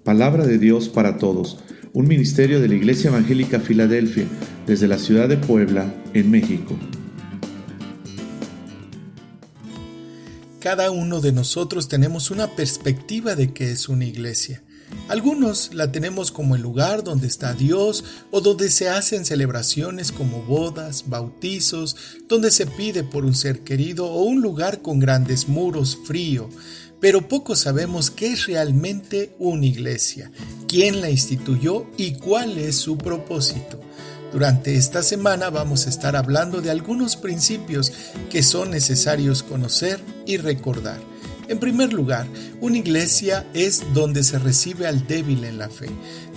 Palabra de Dios para todos, un ministerio de la Iglesia Evangélica Filadelfia, desde la ciudad de Puebla, en México. Cada uno de nosotros tenemos una perspectiva de qué es una iglesia. Algunos la tenemos como el lugar donde está Dios o donde se hacen celebraciones como bodas, bautizos, donde se pide por un ser querido o un lugar con grandes muros frío. Pero poco sabemos qué es realmente una iglesia, quién la instituyó y cuál es su propósito. Durante esta semana vamos a estar hablando de algunos principios que son necesarios conocer y recordar. En primer lugar, una iglesia es donde se recibe al débil en la fe.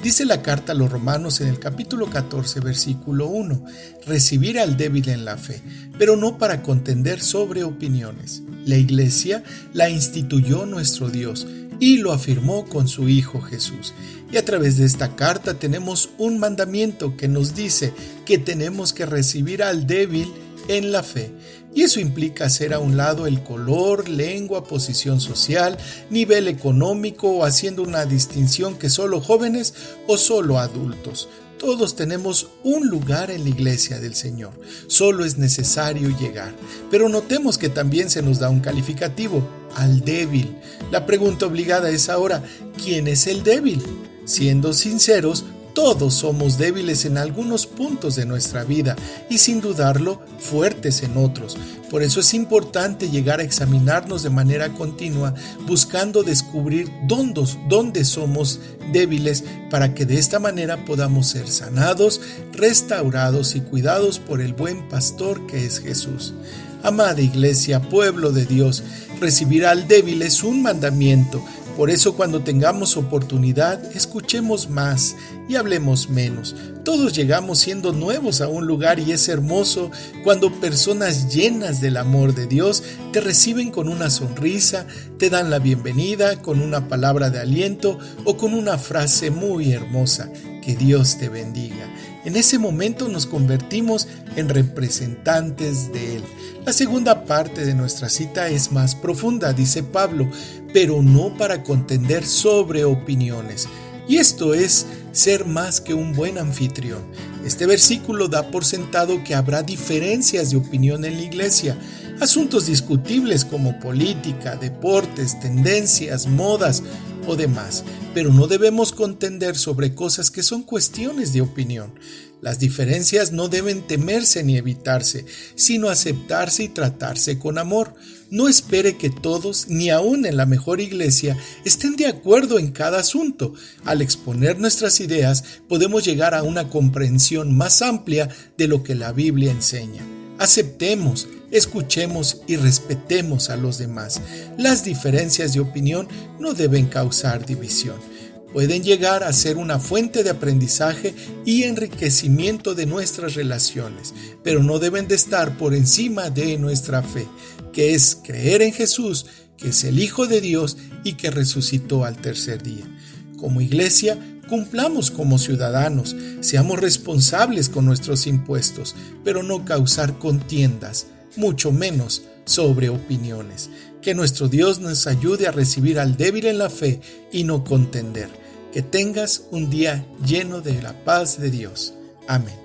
Dice la carta a los Romanos en el capítulo 14, versículo 1, recibir al débil en la fe, pero no para contender sobre opiniones. La iglesia la instituyó nuestro Dios y lo afirmó con su Hijo Jesús. Y a través de esta carta tenemos un mandamiento que nos dice que tenemos que recibir al débil en la fe. Y eso implica hacer a un lado el color, lengua, posición social, nivel económico o haciendo una distinción que solo jóvenes o solo adultos. Todos tenemos un lugar en la iglesia del Señor. Solo es necesario llegar. Pero notemos que también se nos da un calificativo, al débil. La pregunta obligada es ahora, ¿quién es el débil? Siendo sinceros, todos somos débiles en algunos puntos de nuestra vida y sin dudarlo, fuertes en otros. Por eso es importante llegar a examinarnos de manera continua, buscando descubrir dónde somos débiles para que de esta manera podamos ser sanados, restaurados y cuidados por el buen pastor que es Jesús. Amada iglesia, pueblo de Dios, recibir al débil es un mandamiento. Por eso cuando tengamos oportunidad, escuchemos más y hablemos menos. Todos llegamos siendo nuevos a un lugar y es hermoso cuando personas llenas del amor de Dios te reciben con una sonrisa, te dan la bienvenida con una palabra de aliento o con una frase muy hermosa. Que Dios te bendiga. En ese momento nos convertimos en representantes de Él. La segunda parte de nuestra cita es más profunda, dice Pablo, pero no para contender sobre opiniones. Y esto es ser más que un buen anfitrión. Este versículo da por sentado que habrá diferencias de opinión en la iglesia, asuntos discutibles como política, deportes, tendencias, modas o demás, pero no debemos contender sobre cosas que son cuestiones de opinión. Las diferencias no deben temerse ni evitarse, sino aceptarse y tratarse con amor. No espere que todos, ni aun en la mejor iglesia, estén de acuerdo en cada asunto. Al exponer nuestras ideas, podemos llegar a una comprensión más amplia de lo que la Biblia enseña. Aceptemos, escuchemos y respetemos a los demás. Las diferencias de opinión no deben causar división. Pueden llegar a ser una fuente de aprendizaje y enriquecimiento de nuestras relaciones, pero no deben de estar por encima de nuestra fe, que es creer en Jesús, que es el Hijo de Dios y que resucitó al tercer día. Como iglesia, cumplamos como ciudadanos, seamos responsables con nuestros impuestos, pero no causar contiendas, mucho menos sobre opiniones. Que nuestro Dios nos ayude a recibir al débil en la fe y no contender. Que tengas un día lleno de la paz de Dios. Amén.